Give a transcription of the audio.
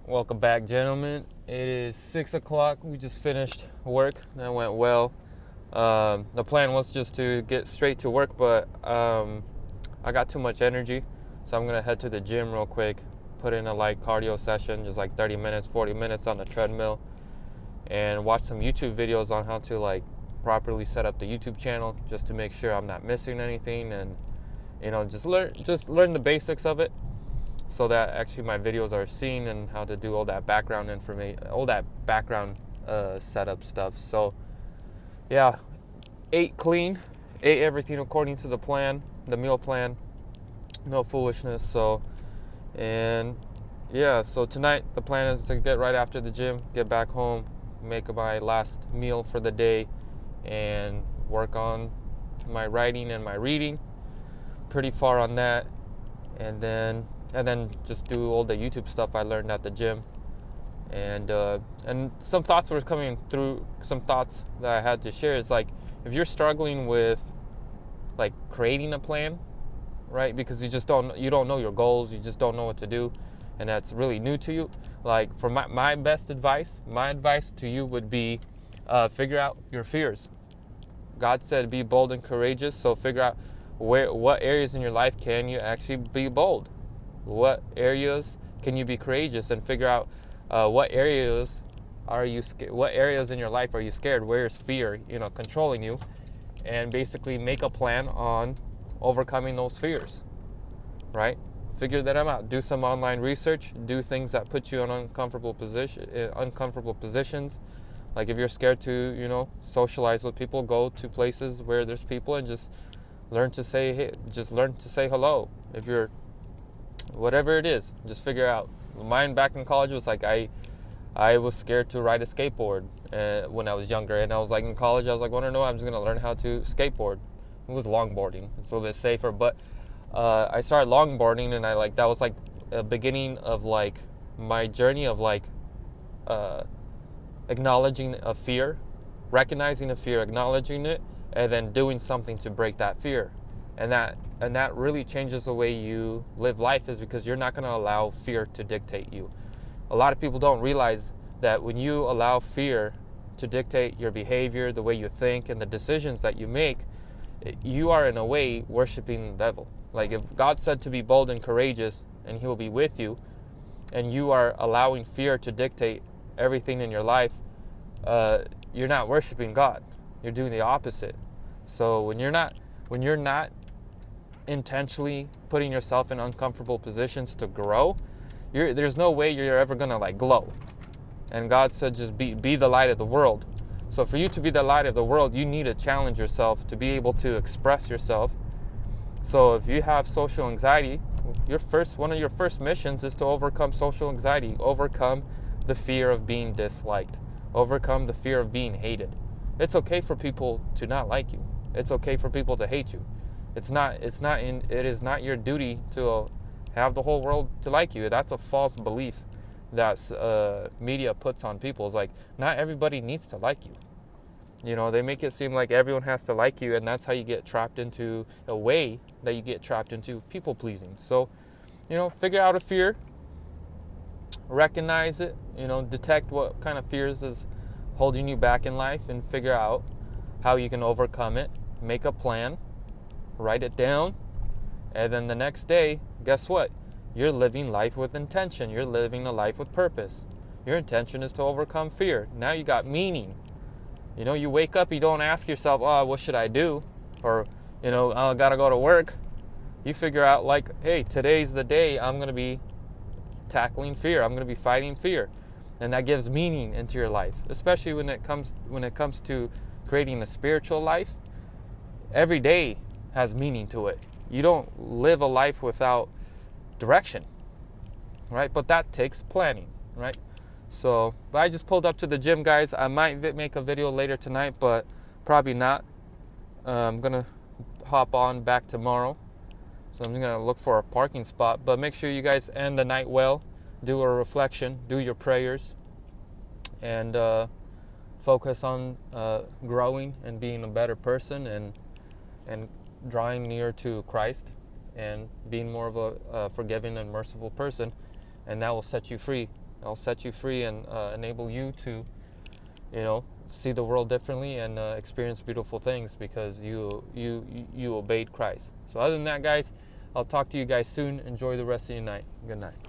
Welcome back, gentlemen. It is 6 o'clock. We just finished work. That went well. The plan was just to get straight to work, but I got too much energy, so I'm gonna head to the gym real quick, put in a light cardio session, just like 30 minutes, 40 minutes on the treadmill, and watch some YouTube videos on how to properly set up the YouTube channel, just to make sure I'm not missing anything, and just learn the basics of it, so that actually my videos are seen, and how to do all that background information, all that background setup stuff. So yeah, ate clean, ate everything according to the plan, the meal plan, no foolishness. So tonight the plan is to get right after the gym, get back home, make my last meal for the day, and work on my writing and my reading. Pretty far on that, and then just do all the YouTube stuff I learned at the gym. And some thoughts were coming through, some thoughts that I had to share. Is like, if you're struggling with creating a plan, right? Because you don't know your goals, you just don't know what to do, and that's really new to you. Like, for my advice to you would be, figure out your fears. God said be bold and courageous, so figure out what areas in your life can you actually be bold. What areas can you be courageous, and figure out what areas what areas in your life are you scared? Where is fear, controlling you? And basically make a plan on overcoming those fears, right? Figure that out. Do some online research. Do things that put you in uncomfortable positions. Like, if you're scared to, socialize with people, go to places where there's people and just learn to say hello. If you're whatever it is, just figure out. Mine back in college was like, I was scared to ride a skateboard when I was younger, and I was like, in college I was like, no, I'm just gonna learn how to skateboard. It was longboarding. It's a little bit safer, but I started longboarding, and that was like a beginning of my journey of acknowledging a fear, recognizing a fear, acknowledging it, and then doing something to break that fear. And that really changes the way you live life, is because you're not going to allow fear to dictate you. A lot of people don't realize that when you allow fear to dictate your behavior, the way you think, and the decisions that you make, you are in a way worshiping the devil. Like, if God said to be bold and courageous and he will be with you, and you are allowing fear to dictate everything in your life, you're not worshiping God. You're doing the opposite. So when you're not intentionally putting yourself in uncomfortable positions to grow, there's no way you're ever gonna glow. And God said, just be the light of the world. So for you to be the light of the world, you need to challenge yourself to be able to express yourself. So if you have social anxiety, one of your first missions is to overcome social anxiety, overcome the fear of being disliked, overcome the fear of being hated. It's okay for people to not like you. It's okay for people to hate you. It is not your duty to have the whole world to like you. That's a false belief that media puts on people. It's like, not everybody needs to like you. They make it seem like everyone has to like you, and that's how you get trapped into a way that you get trapped into people pleasing. So, figure out a fear, recognize it, detect what kind of fears is holding you back in life, and figure out how you can overcome it. Make a plan, write it down, and then the next day, guess what? You're living life with intention. You're living a life with purpose. Your intention is to overcome fear. Now you got meaning. You wake up, you don't ask yourself, what should I do? Or, I gotta go to work. You figure out, hey, today's the day I'm gonna be tackling fear. I'm gonna be fighting fear. And that gives meaning into your life, especially when it comes to creating a spiritual life. Every day has meaning to it. You don't live a life without direction, right? But that takes planning, right? So, but I just pulled up to the gym, guys. I might make a video later tonight, but probably not. I'm gonna hop on back tomorrow, so I'm gonna look for a parking spot. But make sure you guys end the night well. Do a reflection, do your prayers, and focus on growing and being a better person, and drawing near to Christ, and being more of a forgiving and merciful person, and that will set you free It'll set you free and enable you to, see the world differently and experience beautiful things because you obeyed Christ. So other than that, guys, I'll talk to you guys soon. Enjoy the rest of your night. Good night.